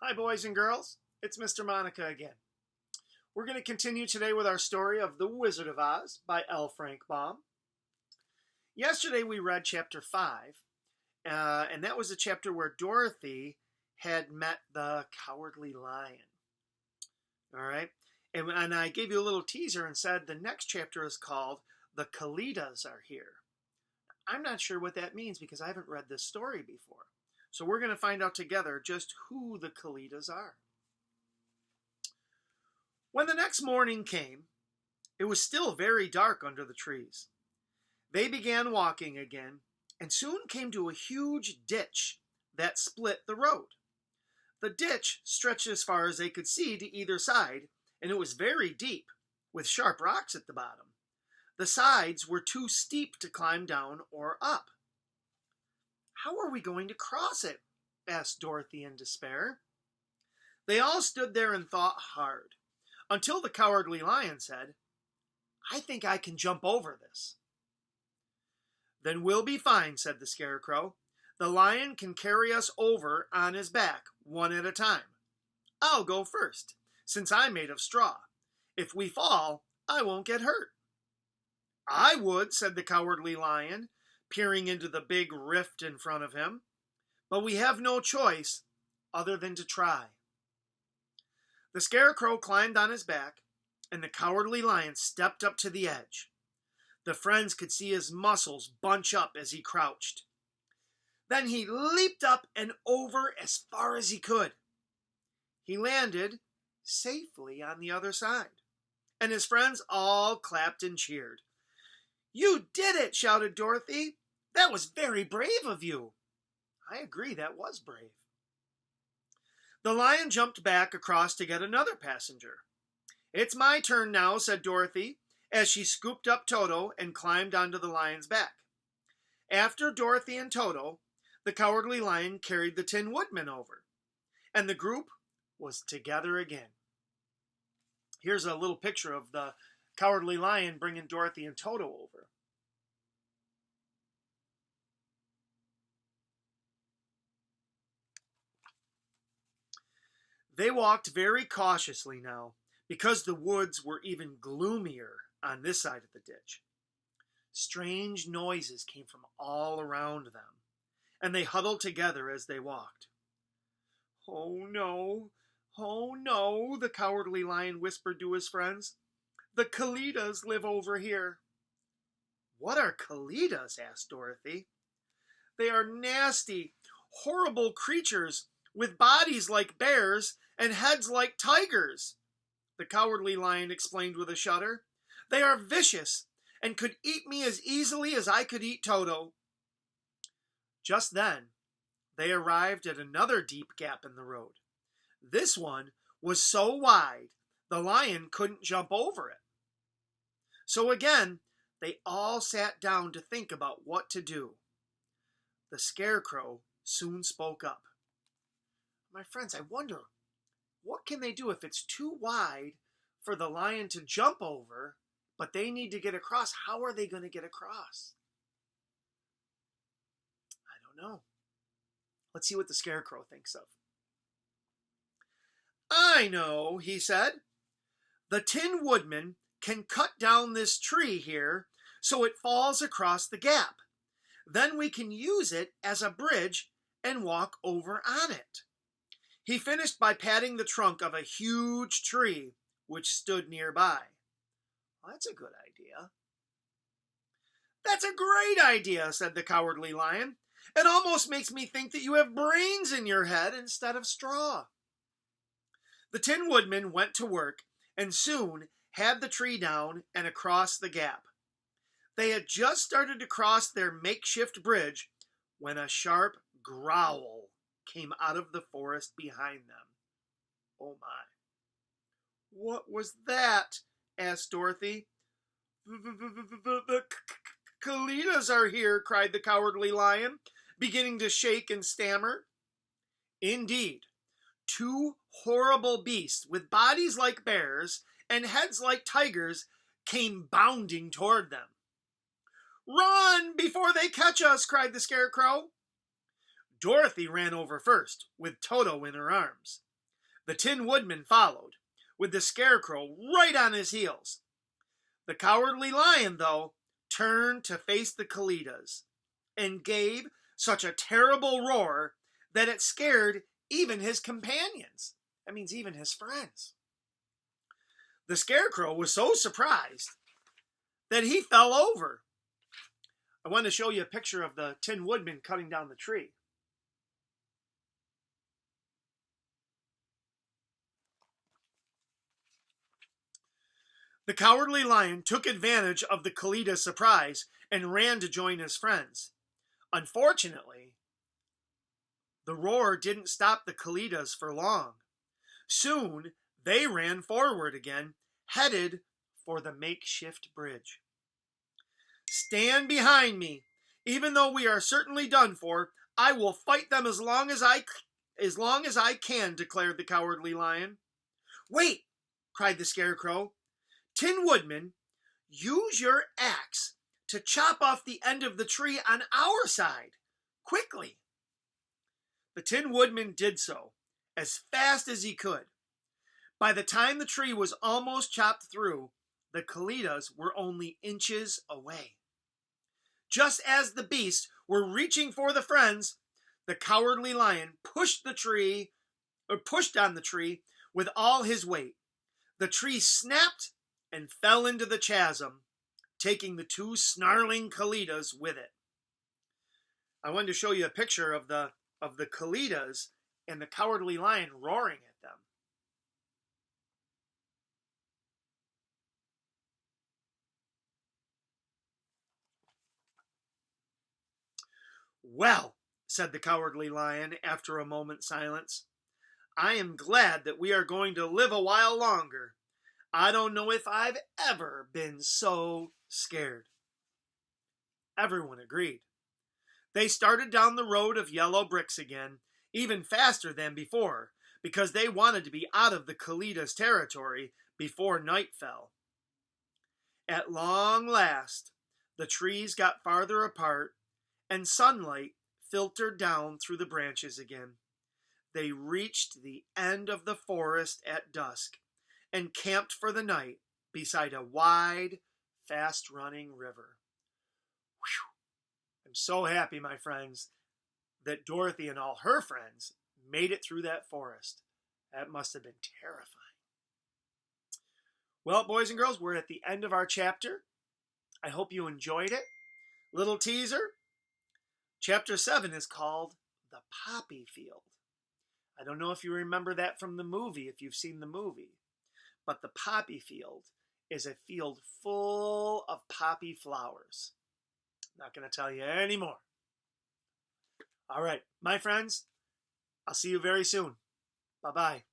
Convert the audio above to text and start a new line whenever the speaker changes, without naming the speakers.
Hi, boys and girls. It's Mr. Monica again. We're going to continue today with our story of The Wizard of Oz by L. Frank Baum. Yesterday we read chapter 5, and that was a chapter where Dorothy had met the Cowardly Lion. All right? And I gave you a little teaser and said the next chapter is called The Kalidas Are Here. I'm not sure what that means because I haven't read this story before. So we're going to find out together just who the Kalidas are. When the next morning came, it was still very dark under the trees. They began walking again and soon came to a huge ditch that split the road. The ditch stretched as far as they could see to either side, and it was very deep, with sharp rocks at the bottom. The sides were too steep to climb down or up. "How are we going to cross it?" asked Dorothy in despair. They all stood there and thought hard, until the Cowardly Lion said, "I think I can jump over this." "Then we'll be fine," said the Scarecrow. "The lion can carry us over on his back, one at a time. I'll go first, since I'm made of straw. If we fall, I won't get hurt." "I would," said the Cowardly Lion, peering into the big rift in front of him. "But we have no choice other than to try." The Scarecrow climbed on his back, and the Cowardly Lion stepped up to the edge. The friends could see his muscles bunch up as he crouched. Then he leaped up and over as far as he could. He landed safely on the other side, and his friends all clapped and cheered. "You did it!" shouted Dorothy. "That was very brave of you." "I agree, that was brave." The lion jumped back across to get another passenger. "It's my turn now," said Dorothy, as she scooped up Toto and climbed onto the lion's back. After Dorothy and Toto, the Cowardly Lion carried the Tin Woodman over, and the group was together again. Here's a little picture of the Cowardly Lion bringing Dorothy and Toto over. They walked very cautiously now, because the woods were even gloomier on this side of the ditch. Strange noises came from all around them, and they huddled together as they walked. "Oh no, oh no," the Cowardly Lion whispered to his friends. "The Kalidas live over here." "What are Kalidas?" asked Dorothy. "They are nasty, horrible creatures with bodies like bears and heads like tigers," the Cowardly Lion explained with a shudder. "They are vicious and could eat me as easily as I could eat Toto." Just then, they arrived at another deep gap in the road. This one was so wide, the lion couldn't jump over it. So again, they all sat down to think about what to do. The Scarecrow soon spoke up. "My friends, I wonder, what can they do if it's too wide for the lion to jump over, but they need to get across? How are they going to get across?" I don't know. Let's see what the Scarecrow thinks of. "I know," he said. "The Tin Woodman can cut down this tree here so it falls across the gap. Then we can use it as a bridge and walk over on it." He finished by patting the trunk of a huge tree which stood nearby. "Well, that's a good idea." "That's a great idea," said the Cowardly Lion. "It almost makes me think that you have brains in your head instead of straw." The Tin Woodman went to work and soon had the tree down and across the gap. They had just started to cross their makeshift bridge when a sharp growl came out of the forest behind them. Oh my. "What was that?" asked Dorothy. The Kalidas are here," cried the Cowardly Lion, beginning to shake and stammer. Indeed, two horrible beasts with bodies like bears and heads like tigers came bounding toward them. "Run before they catch us!" cried the Scarecrow. Dorothy ran over first, with Toto in her arms. The Tin Woodman followed, with the Scarecrow right on his heels. The Cowardly Lion, though, turned to face the Kalidas and gave such a terrible roar that it scared even his companions. That means even his friends. The Scarecrow was so surprised that he fell over. I want to show you a picture of the Tin Woodman cutting down the tree. The Cowardly Lion took advantage of the Kalida's surprise and ran to join his friends. Unfortunately, the roar didn't stop the Kalidas for long. Soon, they ran forward again, headed for the makeshift bridge. Stand behind me. Even though we are certainly done for, I will fight them as long as I can, declared the Cowardly Lion. Wait, cried the Scarecrow. Tin Woodman, use your axe to chop off the end of the tree on our side. Quickly. The Tin Woodman did so, as fast as he could. By the time the tree was almost chopped through, the Kalidas were only inches away. Just as the beasts were reaching for the friends, the Cowardly Lion pushed on the tree with all his weight. The tree snapped and fell into the chasm, taking the two snarling Kalidas with it. I wanted to show you a picture of the Kalidas and the Cowardly Lion roaring at them. Well, said the Cowardly Lion after a moment's silence, I am glad that we are going to live a while longer. I don't know if I've ever been so scared. Everyone agreed. They started down the road of yellow bricks again, even faster than before, because they wanted to be out of the Kalidas' territory before night fell. At long last, the trees got farther apart, and sunlight filtered down through the branches again. They reached the end of the forest at dusk and camped for the night beside a wide, fast-running river. Whew. I'm so happy, my friends, that Dorothy and all her friends made it through that forest. That must have been terrifying. Well, boys and girls, we're at the end of our chapter. I hope you enjoyed it. Little teaser. Chapter 7 is called The Poppy Field. I don't know if you remember that from the movie, if you've seen the movie. But the poppy field is a field full of poppy flowers. I'm not going to tell you any more. All right, my friends, I'll see you very soon. Bye-bye.